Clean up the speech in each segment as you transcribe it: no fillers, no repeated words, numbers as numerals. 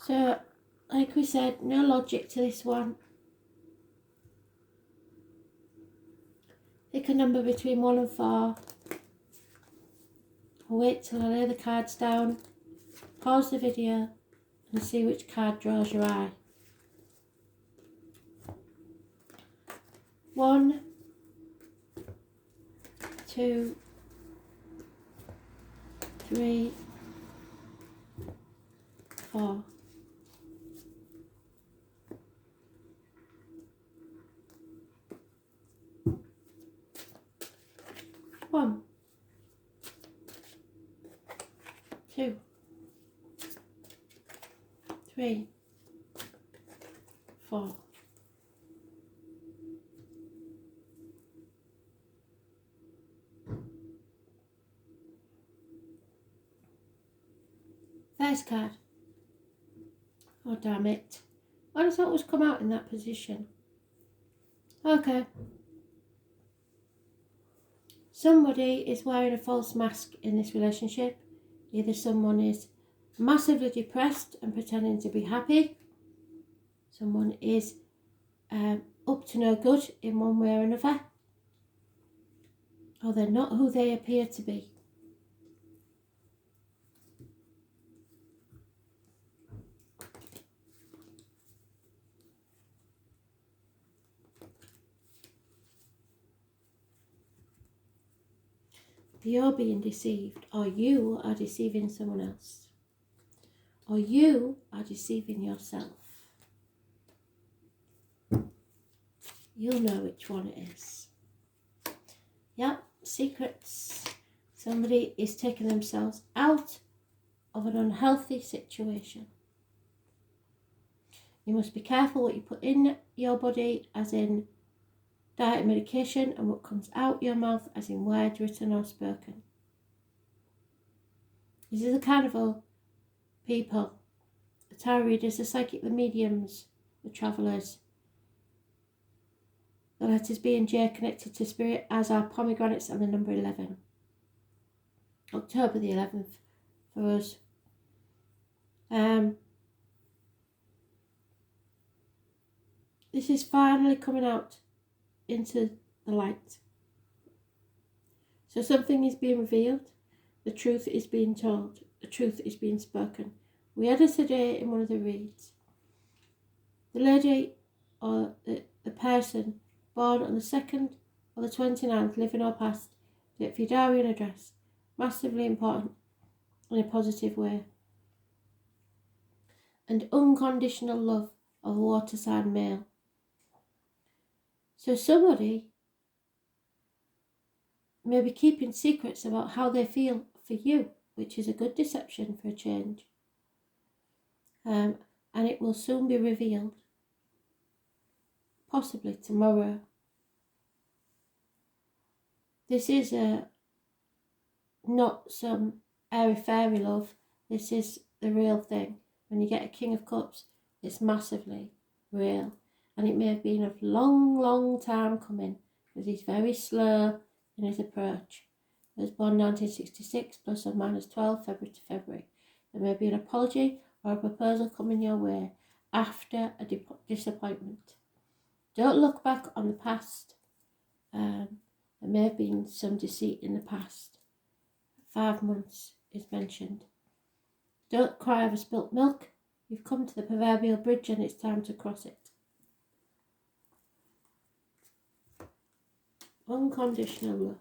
So, like we said, no logic to this one. Pick a number between 1 and 4. I'll wait till I lay the cards down, pause the video and see which card draws your eye. 1, 2, 3, 4. One, 2, 3, 4. First card. Oh damn it. I just thought it was come out in that position. Okay. Somebody is wearing a false mask in this relationship. Either someone is massively depressed and pretending to be happy. Someone is up to no good in one way or another. Or they're not who they appear to be. You're being deceived, or you are deceiving someone else, or you are deceiving yourself. You'll know which one it is. Yep, secrets. Somebody is taking themselves out of an unhealthy situation. You must be careful what you put in your body, as in diet and medication, and what comes out your mouth, as in words written or spoken. These are the carnival people, the tarot readers, the psychic, the mediums, the travellers. The letters B and J are connected to spirit, as are pomegranates and the number 11. October the 11th for us. This is finally coming out into the light. So something is being revealed. The truth is being told. The truth is being spoken. We had it today in one of the reads. The lady or the person born on the 2nd or the 29th, living or past, the Vidarian address. Massively important in a positive way. And unconditional love of a water sign male. So somebody may be keeping secrets about how they feel for you, which is a good deception for a change. And it will soon be revealed. Possibly tomorrow. This is not some airy-fairy love. This is the real thing. When you get a King of Cups, it's massively real. And it may have been a long, long time coming, because he's very slow in his approach. He was born 1966, plus or minus 12, February to February. There may be an apology or a proposal coming your way after a disappointment. Don't look back on the past. There may have been some deceit in the past. 5 months is mentioned. Don't cry over spilt milk. You've come to the proverbial bridge and it's time to cross it. Unconditional love.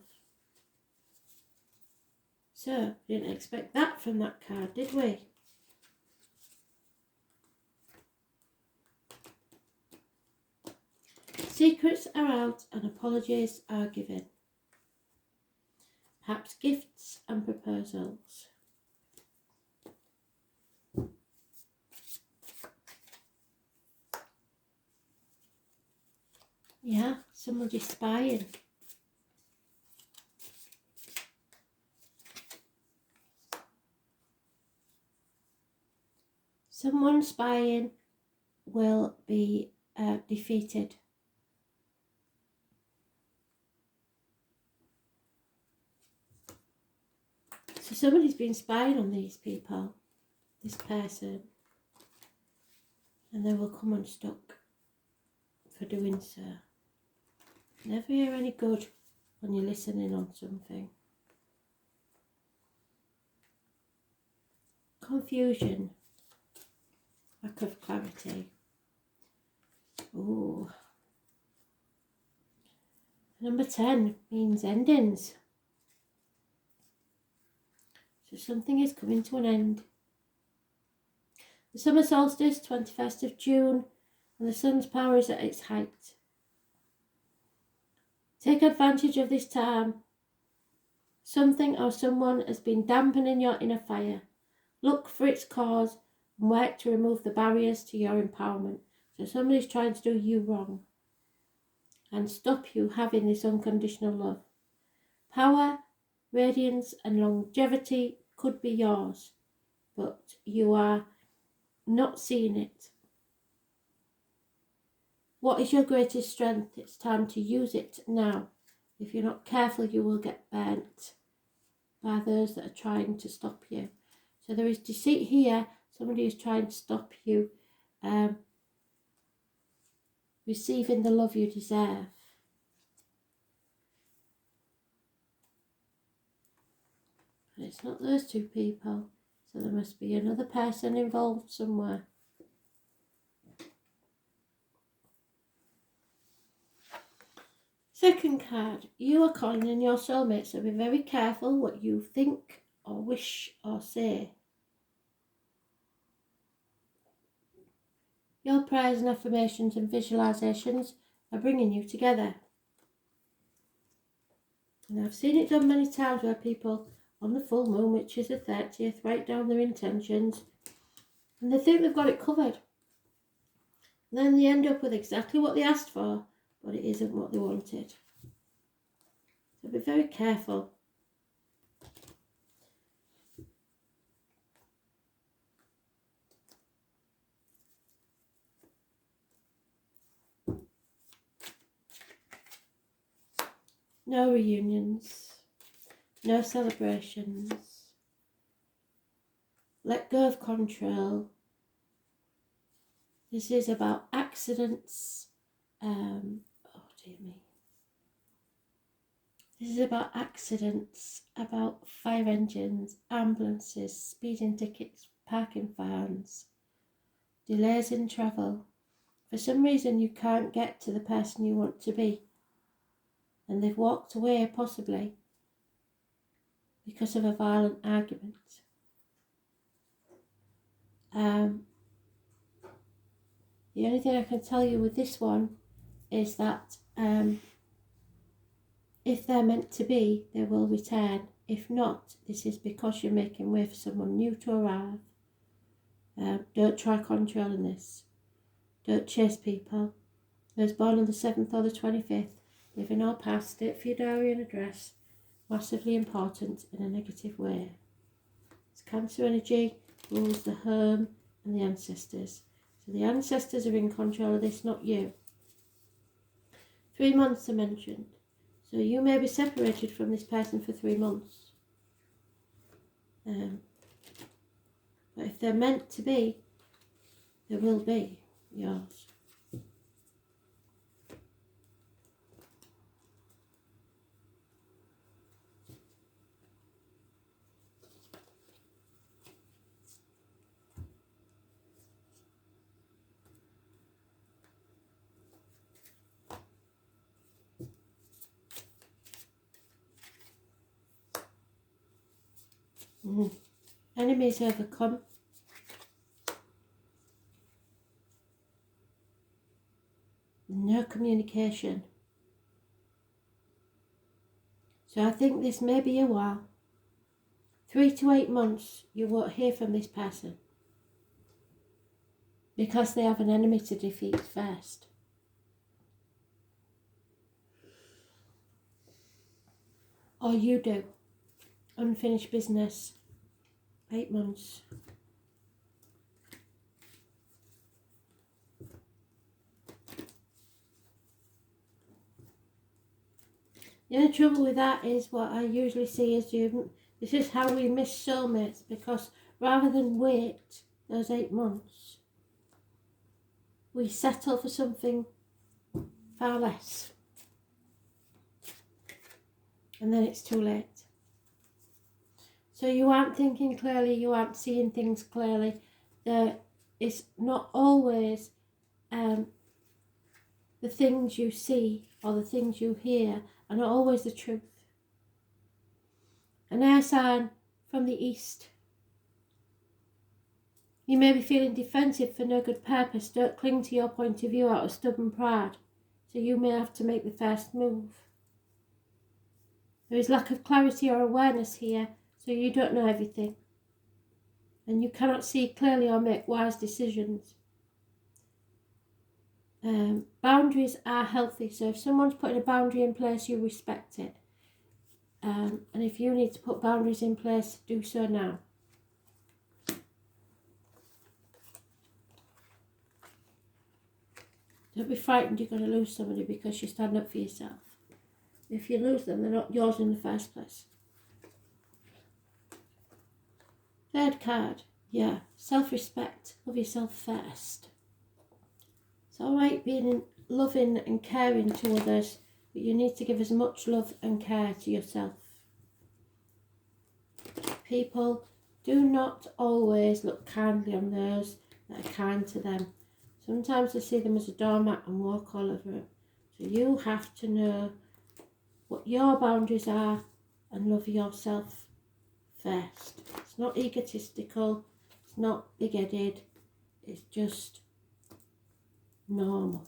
So, didn't expect that from that card, did we? Secrets are out and apologies are given. Perhaps gifts and proposals. Yeah, somebody spying. Someone spying will be defeated. So somebody's been spying on these people, this person. and they will come unstuck for doing so. Never hear any good when you're listening on something. Confusion, lack of clarity. Ooh. Number 10 means endings. So something is coming to an end. The summer solstice, 21st of June, and the sun's power is at its height. Take advantage of this time. Something or someone has been dampening your inner fire. Look for its cause and work to remove the barriers to your empowerment. So somebody's trying to do you wrong and stop you having this unconditional love. Power, radiance and longevity could be yours, but you are not seeing it. What is your greatest strength? It's time to use it now. If you're not careful, you will get burnt by those that are trying to stop you. So there is deceit here. Somebody is trying to stop you receiving the love you deserve. But it's not those two people. So there must be another person involved somewhere. Second card, you are calling in your soulmate, so be very careful what you think or wish or say. Your prayers and affirmations and visualizations are bringing you together. And I've seen it done many times where people on the full moon, which is the 30th, write down their intentions and they think they've got it covered. And then they end up with exactly what they asked for, but it isn't what they wanted. So be very careful. No reunions, no celebrations. Let go of control. This is about accidents. Oh dear me. This is about accidents, about fire engines, ambulances, speeding tickets, parking fines, delays in travel. For some reason you can't get to the person you want to be, and they've walked away possibly because of a violent argument. The only thing I can tell you with this one is that if they're meant to be, they will return. If not, this is because you're making way for someone new to arrive. Don't try controlling this. Don't chase people. Those born on the 7th or the 25th, living or past, date for your diary and address, massively important in a negative way. It's Cancer energy, rules the home and the ancestors. So the ancestors are in control of this, not you. 3 months are mentioned. So you may be separated from this person for 3 months. But if they're meant to be, they will be yours. Enemies overcome. No communication. So I think this may be a while. 3 to 8 months you won't hear from this person because they have an enemy to defeat first. Or you do. Unfinished business. 8 months. The only trouble with that is what I usually see is this is how we miss soulmates, because rather than wait those 8 months, we settle for something far less. And then it's too late. So you aren't thinking clearly, you aren't seeing things clearly. It's not always the things you see or the things you hear are not always the truth. An air sign from the east. You may be feeling defensive for no good purpose. Don't cling to your point of view out of stubborn pride. So you may have to make the first move. There is lack of clarity or awareness here, so you don't know everything. And you cannot see clearly or make wise decisions. Boundaries are healthy, so if someone's putting a boundary in place, you respect it. And if you need to put boundaries in place, do so now. Don't be frightened you're going to lose somebody because you stand up for yourself. If you lose them, they're not yours in the first place. Third card, yeah, self-respect. Love yourself first. It's all right being loving and caring to others, but you need to give as much love and care to yourself. People do not always look kindly on those that are kind to them. Sometimes they see them as a doormat and walk all over them. So you have to know what your boundaries are and love yourself first. It's not egotistical, it's not big-headed, it's just normal.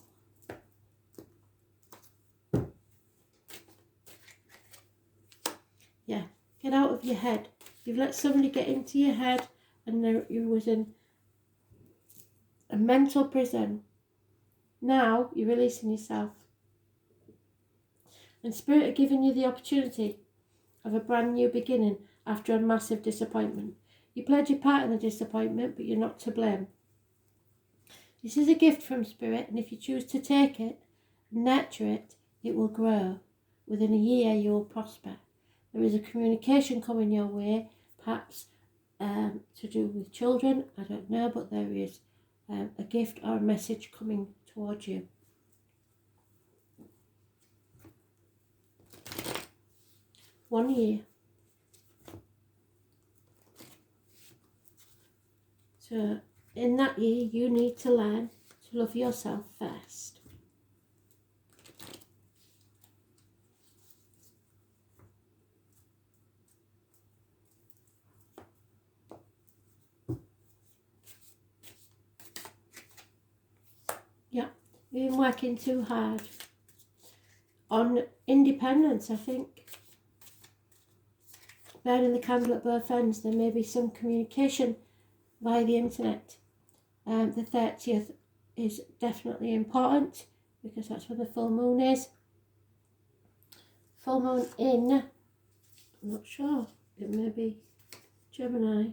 Yeah, get out of your head. You've let somebody get into your head and you was in a mental prison. Now you're releasing yourself. And Spirit are giving you the opportunity of a brand new beginning after a massive disappointment. You played your part in the disappointment, but you're not to blame. This is a gift from Spirit, and if you choose to take it and nurture it, it will grow. Within a year, you will prosper. There is a communication coming your way, perhaps to do with children, I don't know, but there is a gift or a message coming towards you. One year. So in that year, you need to learn to love yourself first. Yeah, you've been working too hard on independence, I think. Burning the candle at both ends, there may be some communication via the internet. The 30th is definitely important because that's when the full moon is. Full moon in, I'm not sure, it may be Gemini.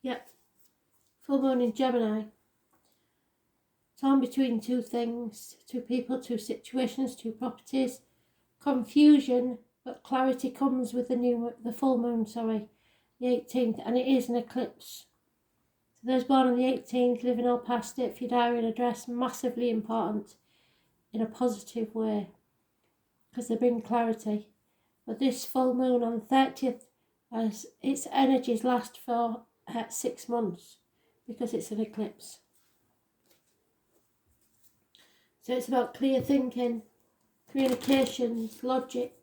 Yep, full moon in Gemini. Torn between two things, two people, two situations, two properties. Confusion, but clarity comes with the full moon, the 18th, and it is an eclipse. So those born on the 18th, living or past it, for your diary and address, massively important in a positive way because they bring clarity. But this full moon on the 30th, as its energies last for 6 months because it's an eclipse. So it's about clear thinking, communications, logic.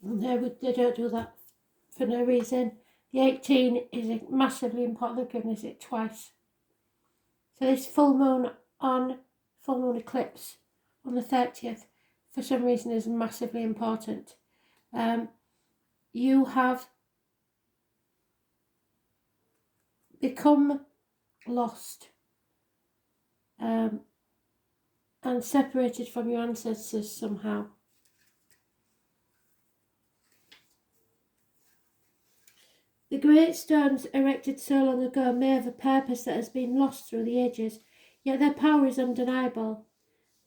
And they don't do that for no reason. The 18 is massively important. They've given us it twice. So this full moon eclipse on the 30th, for some reason, is massively important. You have become lost and separated from your ancestors somehow. The great stones erected so long ago may have a purpose that has been lost through the ages, yet their power is undeniable.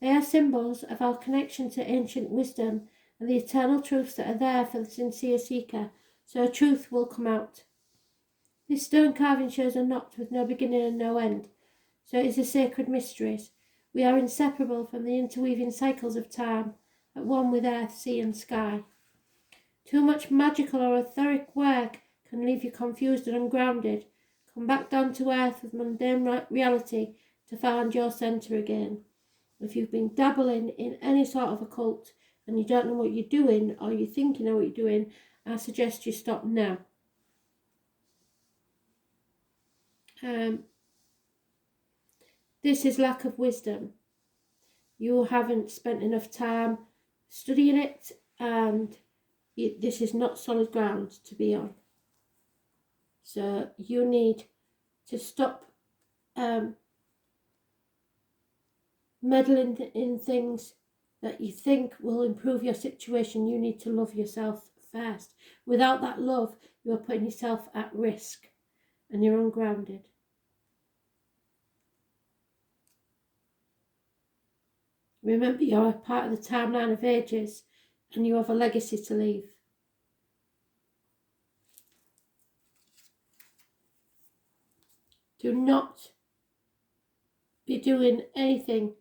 They are symbols of our connection to ancient wisdom and the eternal truths that are there for the sincere seeker, so truth will come out. This stone carving shows a knot with no beginning and no end, so it is a sacred mysteries. We are inseparable from the interweaving cycles of time, at one with earth, sea and sky. Too much magical or etheric work can leave you confused and ungrounded. Come back down to earth with mundane reality to find your centre again. If you've been dabbling in any sort of occult and you don't know what you're doing, or you think you know what you're doing, I suggest you stop now. This is lack of wisdom. You haven't spent enough time studying it, and this is not solid ground to be on. So you need to stop meddling in things that you think will improve your situation. You need to love yourself first. Without that love, you are putting yourself at risk and you're ungrounded. Remember, you're a part of the timeline of ages and you have a legacy to leave. Do not be doing anything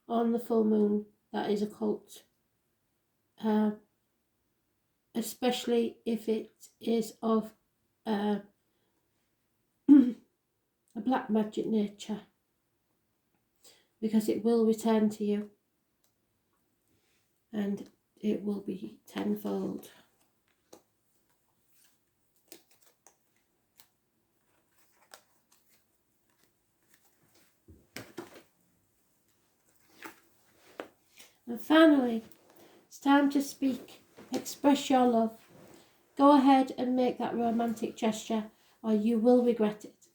on the full moon that is occult, especially if it is of a black magic nature, because it will return to you and it will be tenfold. And finally, it's time to speak. Express your love. Go ahead and make that romantic gesture, or you will regret it.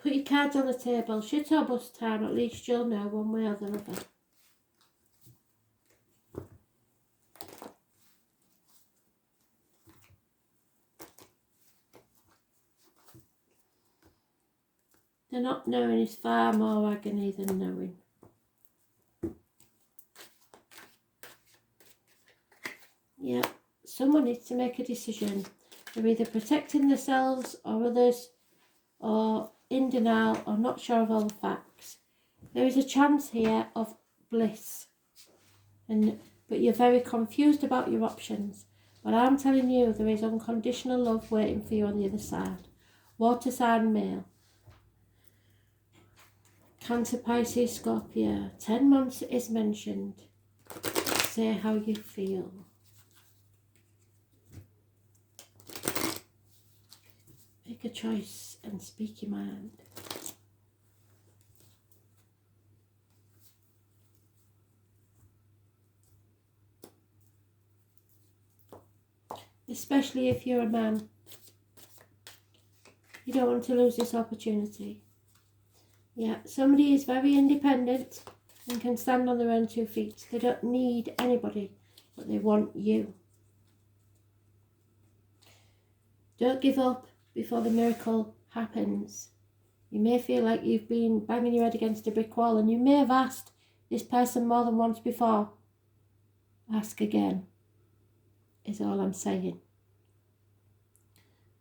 Put your cards on the table. Shit or bust time, at least you'll know one way or the other. The not knowing is far more agony than knowing. Yeah, someone needs to make a decision. They're either protecting themselves or others, or in denial, or not sure of all the facts. There is a chance here of bliss, but you're very confused about your options. But I'm telling you, there is unconditional love waiting for you on the other side. Water sign male. Cancer, Pisces, Scorpio. 10 months is mentioned. Say how you feel. Make a choice and speak your mind. Especially if you're a man. You don't want to lose this opportunity. Yeah, somebody is very independent and can stand on their own 2 feet. They don't need anybody, but they want you. Don't give up before the miracle happens. You may feel like you've been banging your head against a brick wall, and you may have asked this person more than once before. Ask again, is all I'm saying.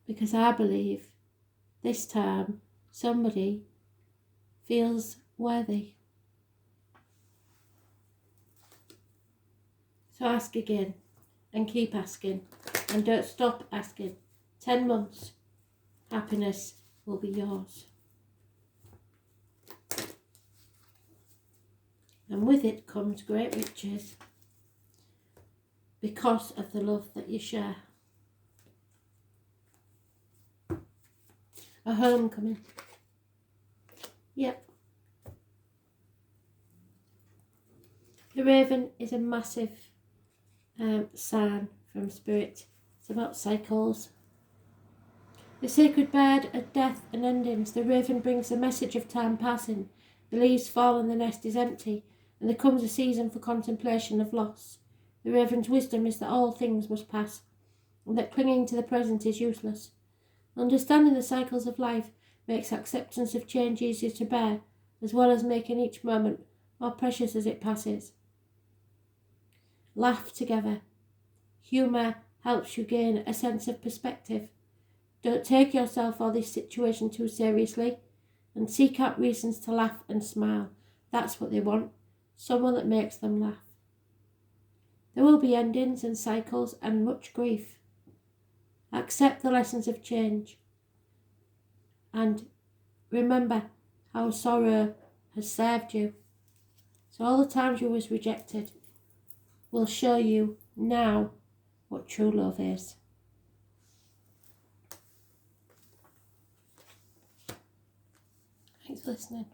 Because I believe this time somebody feels worthy. So ask again and keep asking and don't stop asking. 10 months, happiness will be yours. And with it comes great riches because of the love that you share. A homecoming. Yep. The raven is a massive sign from Spirit. It's about cycles. The sacred bird of death and endings. The raven brings the message of time passing. The leaves fall and the nest is empty, and there comes a season for contemplation of loss. The Raven's wisdom is that all things must pass, and that clinging to the present is useless. Understanding the cycles of life makes acceptance of change easier to bear, as well as making each moment more precious as it passes. Laugh together. Humour helps you gain a sense of perspective. Don't take yourself or this situation too seriously, and seek out reasons to laugh and smile. That's what they want, someone that makes them laugh. There will be endings and cycles and much grief. Accept the lessons of change, and remember how sorrow has served you. So all the times you was rejected will show you now what true love is. Thanks for listening.